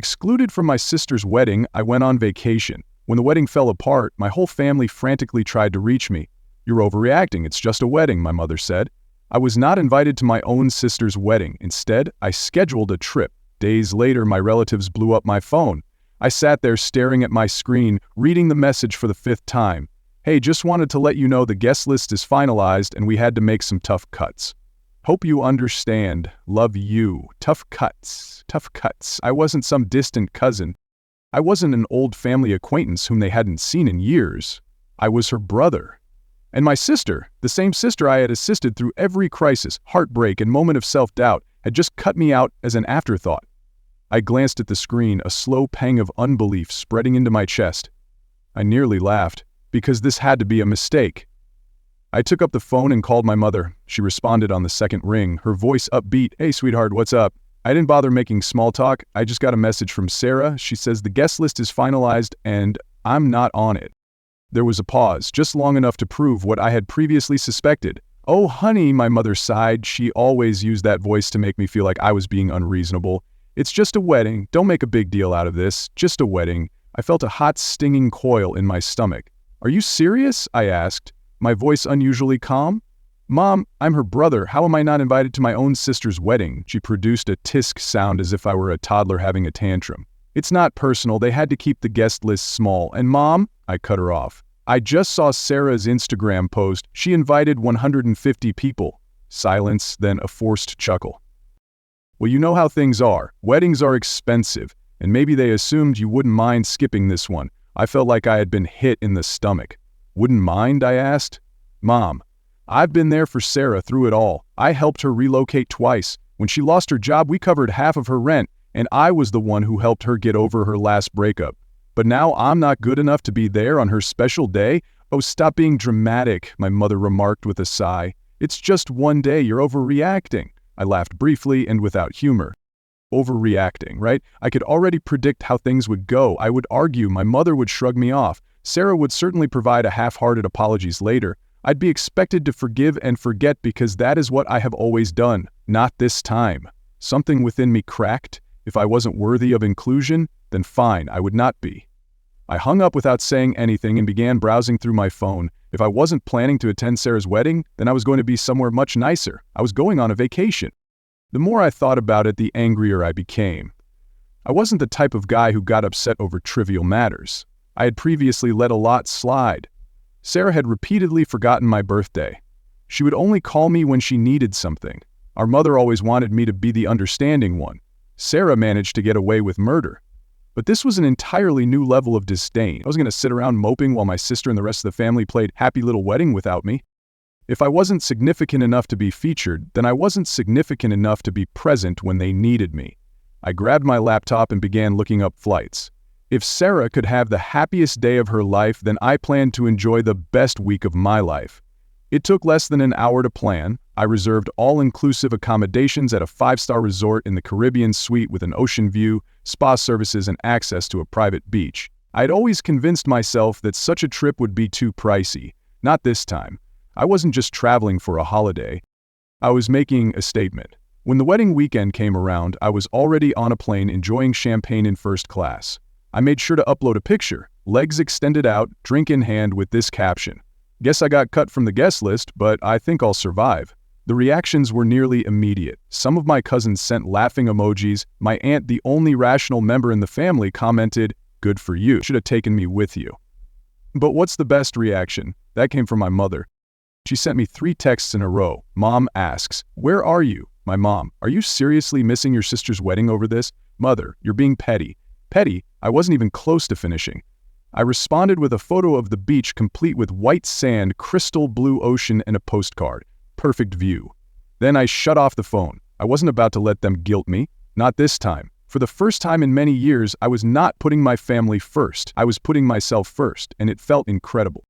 Excluded from my sister's wedding, I went on vacation. When the wedding fell apart, my whole family frantically tried to reach me. "You're overreacting, it's just a wedding," my mother said. I was not invited to my own sister's wedding. Instead, I scheduled a trip. Days later, my relatives blew up my phone. I sat there staring at my screen, reading the message for the 5th time. "Hey, just wanted to let you know the guest list is finalized and we had to make some tough cuts. Hope you understand. Love you. Tough cuts. Tough cuts." I wasn't some distant cousin. I wasn't an old family acquaintance whom they hadn't seen in years. I was her brother. And my sister, the same sister I had assisted through every crisis, heartbreak, and moment of self-doubt, had just cut me out as an afterthought. I glanced at the screen, a slow pang of unbelief spreading into my chest. I nearly laughed, because this had to be a mistake. I took up the phone and called my mother. She responded on the second ring, her voice upbeat. "Hey, sweetheart, what's up?" I didn't bother making small talk. I just got a message from Sarah. She says the guest list is finalized and I'm not on it. There was a pause, just long enough to prove what I had previously suspected. "Oh, honey," my mother sighed. She always used that voice to make me feel like I was being unreasonable. "It's just a wedding. Don't make a big deal out of this. Just a wedding." I felt a hot, stinging coil in my stomach. "Are you serious?" I asked, my voice unusually calm. "Mom, I'm her brother. How am I not invited to my own sister's wedding?" She produced a tisk sound as if I were a toddler having a tantrum. "It's not personal. They had to keep the guest list small. And Mom," I cut her off, "I just saw Sarah's Instagram post. She invited 150 people." Silence, then a forced chuckle. "Well, you know how things are. Weddings are expensive, and maybe they assumed you wouldn't mind skipping this one." I felt like I had been hit in the stomach. "Wouldn't mind?" I asked. "Mom, I've been there for Sarah through it all. I helped her relocate twice. When she lost her job, we covered half of her rent, and I was the one who helped her get over her last breakup. But now I'm not good enough to be there on her special day?" "Oh, stop being dramatic," my mother remarked with a sigh. "It's just one day. You're overreacting." I laughed briefly and without humor. Overreacting, right? I could already predict how things would go. I would argue, my mother would shrug me off. Sarah would certainly provide a half-hearted apologies later. I'd be expected to forgive and forget because that is what I have always done. Not this time. Something within me cracked. If I wasn't worthy of inclusion, then fine, I would not be. I hung up without saying anything and began browsing through my phone. If I wasn't planning to attend Sarah's wedding, then I was going to be somewhere much nicer. I was going on a vacation. The more I thought about it, the angrier I became. I wasn't the type of guy who got upset over trivial matters. I had previously let a lot slide. Sarah had repeatedly forgotten my birthday. She would only call me when she needed something. Our mother always wanted me to be the understanding one. Sarah managed to get away with murder. But this was an entirely new level of disdain. I was going to sit around moping while my sister and the rest of the family played Happy Little Wedding without me. If I wasn't significant enough to be featured, then I wasn't significant enough to be present when they needed me. I grabbed my laptop and began looking up flights. If Sarah could have the happiest day of her life, then I planned to enjoy the best week of my life. It took less than an hour to plan. I reserved all-inclusive accommodations at a 5-star resort in the Caribbean suite with an ocean view, spa services, and access to a private beach. I had always convinced myself that such a trip would be too pricey. Not this time. I wasn't just traveling for a holiday. I was making a statement. When the wedding weekend came around, I was already on a plane enjoying champagne in first class. I made sure to upload a picture, legs extended out, drink in hand, with this caption: "Guess I got cut from the guest list, but I think I'll survive." The reactions were nearly immediate. Some of my cousins sent laughing emojis. My aunt, the only rational member in the family, commented, "Good for you. Should have taken me with you." But what's the best reaction? That came from my mother. She sent me 3 texts in a row. Mom asks, "Where are you?" My mom, "Are you seriously missing your sister's wedding over this?" Mother, "You're being petty." Petty? I wasn't even close to finishing. I responded with a photo of the beach complete with white sand, crystal blue ocean, and a postcard. Perfect view. Then I shut off the phone. I wasn't about to let them guilt me. Not this time. For the first time in many years, I was not putting my family first. I was putting myself first, and it felt incredible.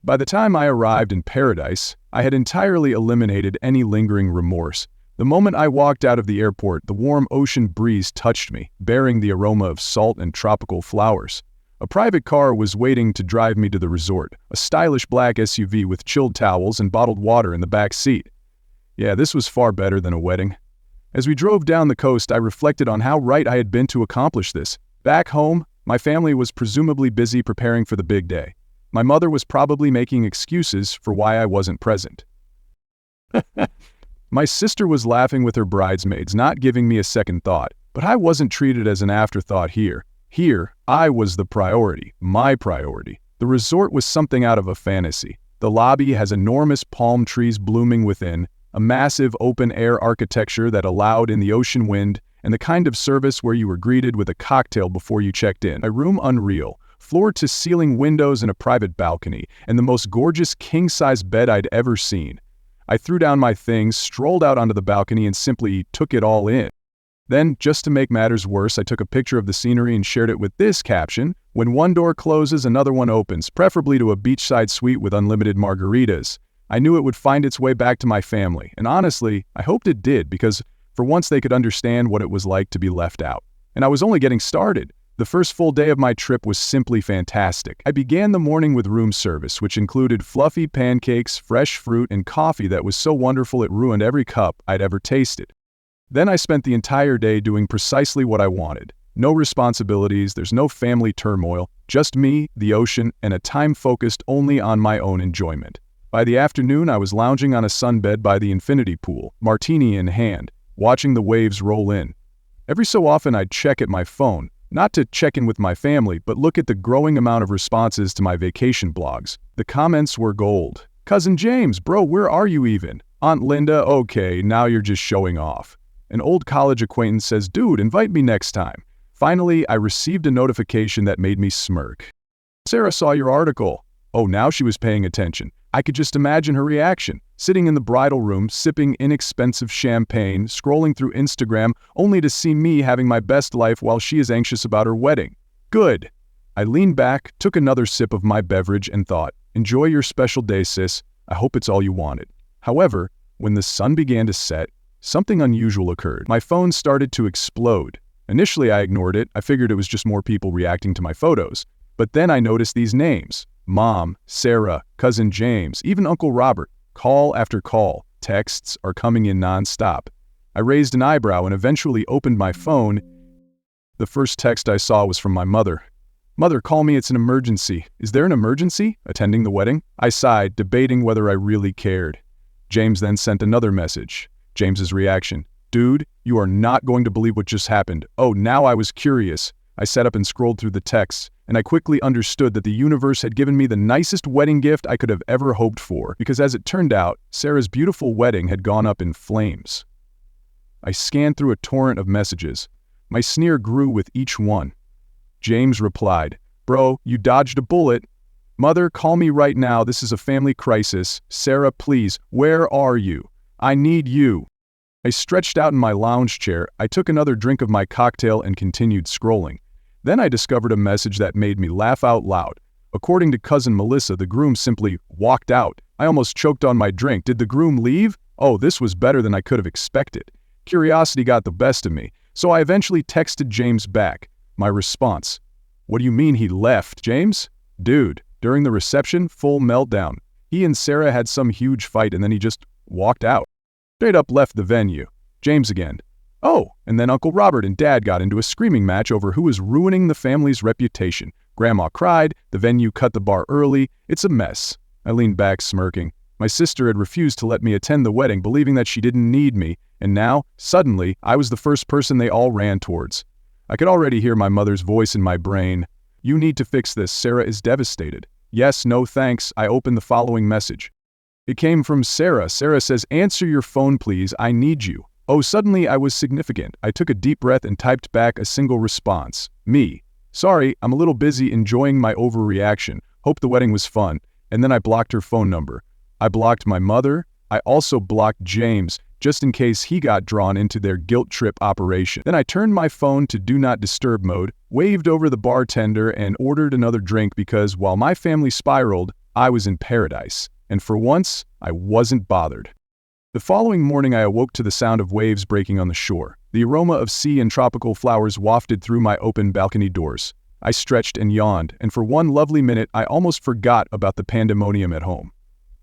By the time I arrived in paradise, I had entirely eliminated any lingering remorse. The moment I walked out of the airport, the warm ocean breeze touched me, bearing the aroma of salt and tropical flowers. A private car was waiting to drive me to the resort, a stylish black SUV with chilled towels and bottled water in the back seat. Yeah, this was far better than a wedding. As we drove down the coast, I reflected on how right I had been to accomplish this. Back home, my family was presumably busy preparing for the big day. My mother was probably making excuses for why I wasn't present. My sister was laughing with her bridesmaids, not giving me a second thought, but I wasn't treated as an afterthought here. Here, I was the priority, my priority. The resort was something out of a fantasy. The lobby has enormous palm trees blooming within, a massive open-air architecture that allowed in the ocean wind, and the kind of service where you were greeted with a cocktail before you checked in. My room unreal, floor-to-ceiling windows and a private balcony, and the most gorgeous king-size bed I'd ever seen. I threw down my things, strolled out onto the balcony, and simply took it all in. Then, just to make matters worse, I took a picture of the scenery and shared it with this caption: "When one door closes, another one opens, preferably to a beachside suite with unlimited margaritas." I knew it would find its way back to my family, and honestly, I hoped it did, because for once they could understand what it was like to be left out. And I was only getting started. The first full day of my trip was simply fantastic. I began the morning with room service, which included fluffy pancakes, fresh fruit, and coffee that was so wonderful it ruined every cup I'd ever tasted. Then I spent the entire day doing precisely what I wanted. No responsibilities, there's no family turmoil, just me, the ocean, and a time focused only on my own enjoyment. By the afternoon, I was lounging on a sunbed by the infinity pool, martini in hand, watching the waves roll in. Every so often I'd check at my phone, not to check in with my family, but look at the growing amount of responses to my vacation blogs. The comments were gold. "Cousin James, bro, where are you even? Aunt Linda, okay, now you're just showing off." An old college acquaintance says, "Dude, invite me next time." Finally, I received a notification that made me smirk. "Sarah saw your article." Oh, now she was paying attention. I could just imagine her reaction, sitting in the bridal room, sipping inexpensive champagne, scrolling through Instagram, only to see me having my best life while she is anxious about her wedding. Good. I leaned back, took another sip of my beverage, and thought, enjoy your special day, sis. I hope it's all you wanted. However, when the sun began to set, something unusual occurred. My phone started to explode. Initially, I ignored it. I figured it was just more people reacting to my photos. But then I noticed these names: Mom, Sarah, Cousin James, even Uncle Robert. Call after call. Texts are coming in non-stop. I raised an eyebrow and eventually opened my phone. The first text I saw was from my mother. "Mother, call me, it's an emergency." "Is there an emergency? Attending the wedding?" I sighed, debating whether I really cared. James then sent another message. James's reaction: "Dude, you are not going to believe what just happened." Oh, now I was curious. I sat up and scrolled through the texts, and I quickly understood that the universe had given me the nicest wedding gift I could have ever hoped for, because as it turned out, Sarah's beautiful wedding had gone up in flames. I scanned through a torrent of messages. My sneer grew with each one. James replied, "Bro, you dodged a bullet." "Mother, call me right now. This is a family crisis. Sarah, please, where are you? I need you." I stretched out in my lounge chair. I took another drink of my cocktail and continued scrolling. Then I discovered a message that made me laugh out loud. According to cousin Melissa, the groom simply walked out. I almost choked on my drink. Did the groom leave? Oh, this was better than I could have expected. Curiosity got the best of me, so I eventually texted James back. My response: "What do you mean he left, James?" "Dude, during the reception, full meltdown. He and Sarah had some huge fight and then he just walked out. Straight up left the venue." James again: "Oh, and then Uncle Robert and Dad got into a screaming match over who was ruining the family's reputation. Grandma cried, the venue cut the bar early. It's a mess." I leaned back, smirking. My sister had refused to let me attend the wedding, believing that she didn't need me, and now, suddenly, I was the first person they all ran towards. I could already hear my mother's voice in my brain. "You need to fix this. Sarah is devastated." Yes, no thanks. I opened the following message. It came from Sarah. Sarah says, "Answer your phone, please. I need you." Oh, suddenly I was significant. I took a deep breath and typed back a single response. Me: "Sorry, I'm a little busy enjoying my overreaction. Hope the wedding was fun." And then I blocked her phone number. I blocked my mother. I also blocked James, just in case he got drawn into their guilt trip operation. Then I turned my phone to do not disturb mode, waved over the bartender, and ordered another drink because while my family spiraled, I was in paradise. And for once, I wasn't bothered. The following morning I awoke to the sound of waves breaking on the shore. The aroma of sea and tropical flowers wafted through my open balcony doors. I stretched and yawned, and for one lovely minute I almost forgot about the pandemonium at home.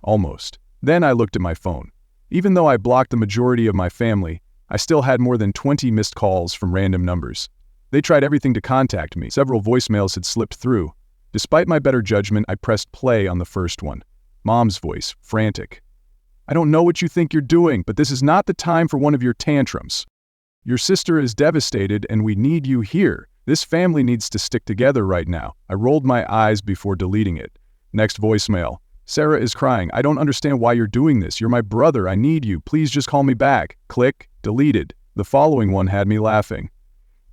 Almost. Then I looked at my phone. Even though I blocked the majority of my family, I still had more than 20 missed calls from random numbers. They tried everything to contact me. Several voicemails had slipped through. Despite my better judgment, I pressed play on the first one. Mom's voice, frantic. "I don't know what you think you're doing, but this is not the time for one of your tantrums. Your sister is devastated and we need you here. This family needs to stick together right now." I rolled my eyes before deleting it. Next voicemail. "Sarah is crying. I don't understand why you're doing this. You're my brother. I need you. Please just call me back." Click. Deleted. The following one had me laughing.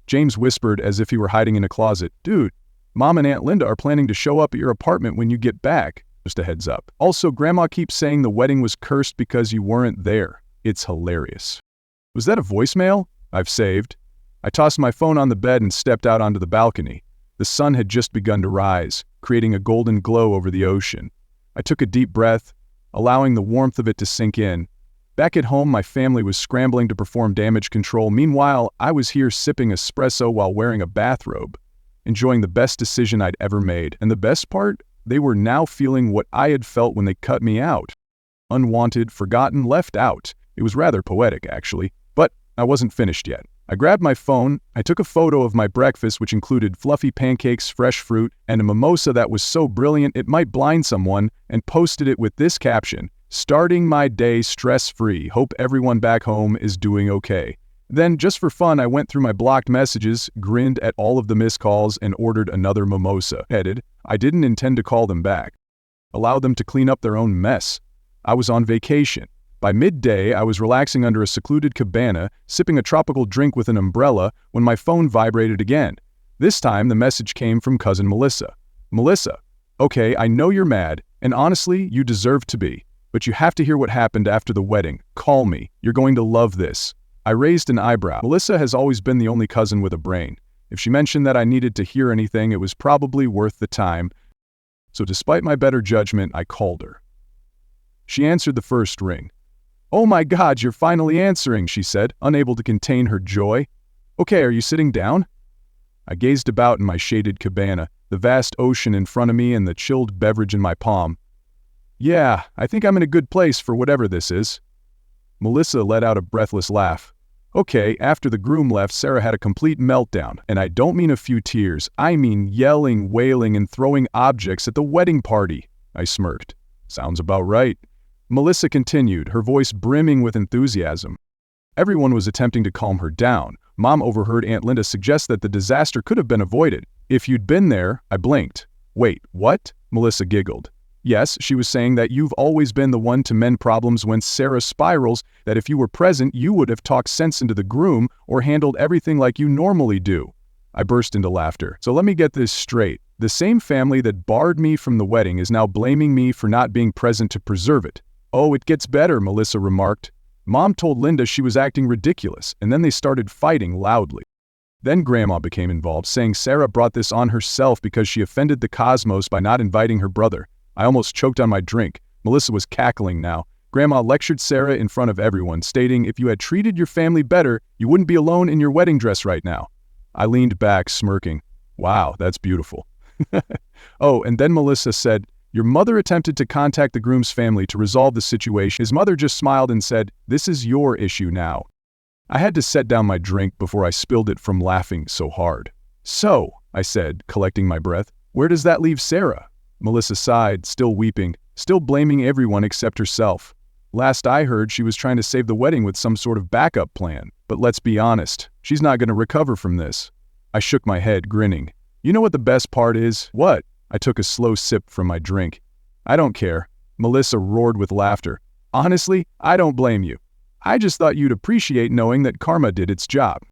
James whispered as if he were hiding in a closet. "Dude, Mom and Aunt Linda are planning to show up at your apartment when you get back. Just a heads up. Also, Grandma keeps saying the wedding was cursed because you weren't there. It's hilarious." Was that a voicemail? I've saved. I tossed my phone on the bed and stepped out onto the balcony. The sun had just begun to rise, creating a golden glow over the ocean. I took a deep breath, allowing the warmth of it to sink in. Back at home, my family was scrambling to perform damage control. Meanwhile, I was here sipping espresso while wearing a bathrobe, enjoying the best decision I'd ever made. And the best part? They were now feeling what I had felt when they cut me out. Unwanted, forgotten, left out. It was rather poetic, actually. But I wasn't finished yet. I grabbed my phone, I took a photo of my breakfast, which included fluffy pancakes, fresh fruit, and a mimosa that was so brilliant it might blind someone, and posted it with this caption: "Starting my day stress-free. Hope everyone back home is doing okay." Then, just for fun, I went through my blocked messages, grinned at all of the missed calls, and ordered another mimosa. Headed, I didn't intend to call them back. Allow them to clean up their own mess. I was on vacation. By midday, I was relaxing under a secluded cabana, sipping a tropical drink with an umbrella, when my phone vibrated again. This time, the message came from cousin Melissa. "Melissa, okay, I know you're mad, and honestly, you deserve to be. But you have to hear what happened after the wedding. Call me. You're going to love this." I raised an eyebrow. Melissa has always been the only cousin with a brain. If she mentioned that I needed to hear anything, it was probably worth the time. So despite my better judgment, I called her. She answered the first ring. "Oh my God, you're finally answering," she said, unable to contain her joy. "Okay, are you sitting down?" I gazed about in my shaded cabana, the vast ocean in front of me and the chilled beverage in my palm. "Yeah, I think I'm in a good place for whatever this is." Melissa let out a breathless laugh. "Okay, after the groom left, Sarah had a complete meltdown, and I don't mean a few tears, I mean yelling, wailing, and throwing objects at the wedding party." I smirked. "Sounds about right." Melissa continued, her voice brimming with enthusiasm. Everyone was attempting to calm her down. Mom overheard Aunt Linda suggest that the disaster could have been avoided. "If you'd been there," I blinked. "Wait, what?" Melissa giggled. "Yes, she was saying that you've always been the one to mend problems when Sarah spirals, that if you were present, you would have talked sense into the groom or handled everything like you normally do." I burst into laughter. "So let me get this straight. The same family that barred me from the wedding is now blaming me for not being present to preserve it." "Oh, it gets better," Melissa remarked. "Mom told Linda she was acting ridiculous, and then they started fighting loudly. Then Grandma became involved, saying Sarah brought this on herself because she offended the cosmos by not inviting her brother." I almost choked on my drink. Melissa was cackling now. Grandma lectured Sarah in front of everyone, stating if you had treated your family better, you wouldn't be alone in your wedding dress right now. I leaned back, smirking. "Wow, that's beautiful." "Oh, and then Melissa said, your mother attempted to contact the groom's family to resolve the situation. His mother just smiled and said, this is your issue now." I had to set down my drink before I spilled it from laughing so hard. "So," I said, collecting my breath, "where does that leave Sarah?" Melissa sighed, still weeping, still blaming everyone except herself. "Last I heard, she was trying to save the wedding with some sort of backup plan. But let's be honest, she's not going to recover from this." I shook my head, grinning. "You know what the best part is?" "What?" I took a slow sip from my drink. "I don't care." Melissa roared with laughter. "Honestly, I don't blame you. I just thought you'd appreciate knowing that karma did its job."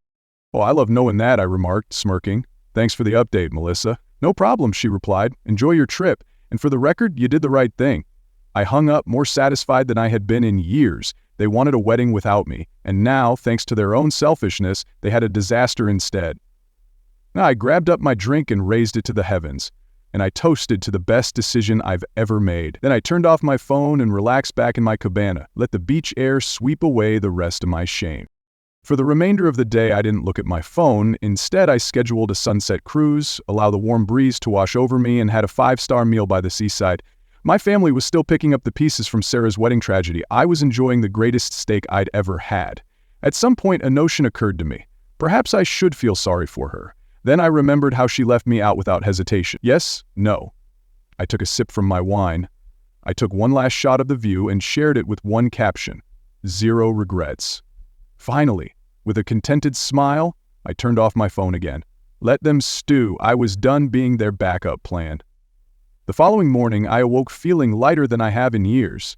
"Oh, I love knowing that," I remarked, smirking. "Thanks for the update, Melissa." "No problem," she replied. "Enjoy your trip, and for the record, you did the right thing." I hung up, more satisfied than I had been in years. They wanted a wedding without me, and now, thanks to their own selfishness, they had a disaster instead. Now I grabbed up my drink and raised it to the heavens, and I toasted to the best decision I've ever made. Then I turned off my phone and relaxed back in my cabana, let the beach air sweep away the rest of my shame. For the remainder of the day, I didn't look at my phone. Instead, I scheduled a sunset cruise, allowed the warm breeze to wash over me, and had a 5-star meal by the seaside. My family was still picking up the pieces from Sarah's wedding tragedy. I was enjoying the greatest steak I'd ever had. At some point, a notion occurred to me. Perhaps I should feel sorry for her. Then I remembered how she left me out without hesitation. Yes, no. I took a sip from my wine. I took one last shot of the view and shared it with one caption: 0 regrets. Finally, with a contented smile, I turned off my phone again. Let them stew. I was done being their backup plan. The following morning, I awoke feeling lighter than I have in years.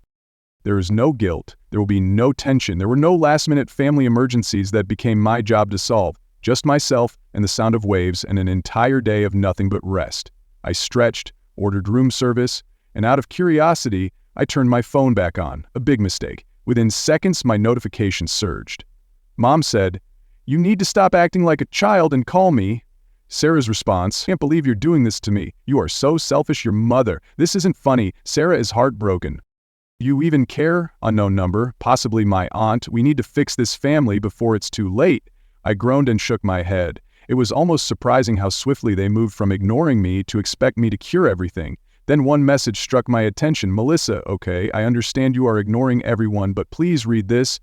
There is no guilt. There will be no tension. There were no last-minute family emergencies that became my job to solve. Just myself and the sound of waves and an entire day of nothing but rest. I stretched, ordered room service, and out of curiosity, I turned my phone back on. A big mistake. Within seconds, my notifications surged. Mom said, "You need to stop acting like a child and call me." Sarah's response, "Can't believe you're doing this to me. You are so selfish, your mother. This isn't funny. Sarah is heartbroken." "You even care?" Unknown number, possibly my aunt. "We need to fix this family before it's too late." I groaned and shook my head. It was almost surprising how swiftly they moved from ignoring me to expect me to cure everything. Then one message struck my attention. "Melissa, okay, I understand you are ignoring everyone, but please read this.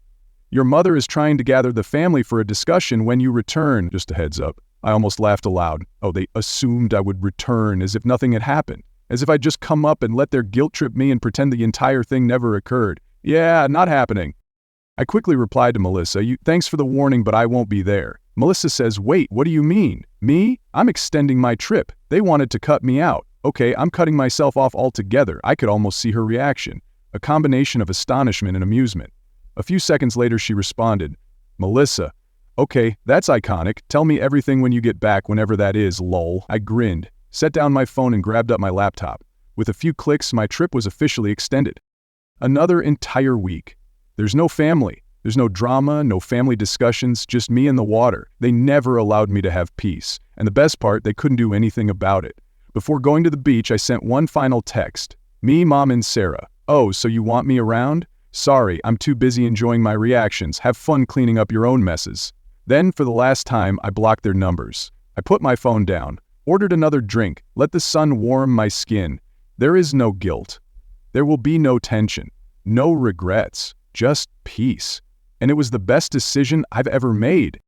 Your mother is trying to gather the family for a discussion when you return. Just a heads up." I almost laughed aloud. Oh, they assumed I would return, as if nothing had happened. As if I'd just come up and let their guilt trip me and pretend the entire thing never occurred. Yeah, not happening. I quickly replied to Melissa, "Thanks for the warning, but I won't be there." Melissa says, "Wait, what do you mean? Me? I'm extending my trip. They wanted to cut me out. Okay, I'm cutting myself off altogether." I could almost see her reaction. A combination of astonishment and amusement. A few seconds later, she responded, "Melissa, okay, that's iconic. Tell me everything when you get back, whenever that is, lol." I grinned, set down my phone and grabbed up my laptop. With a few clicks, my trip was officially extended. Another entire week. There's no family. There's no drama, no family discussions, just me and the water. They never allowed me to have peace. And the best part, they couldn't do anything about it. Before going to the beach, I sent one final text. "Me, Mom, and Sarah. Oh, so you want me around? Sorry, I'm too busy enjoying my reactions. Have fun cleaning up your own messes." Then, for the last time, I blocked their numbers. I put my phone down, ordered another drink, let the sun warm my skin. There is no guilt. There will be no tension, no regrets, just peace. And it was the best decision I've ever made.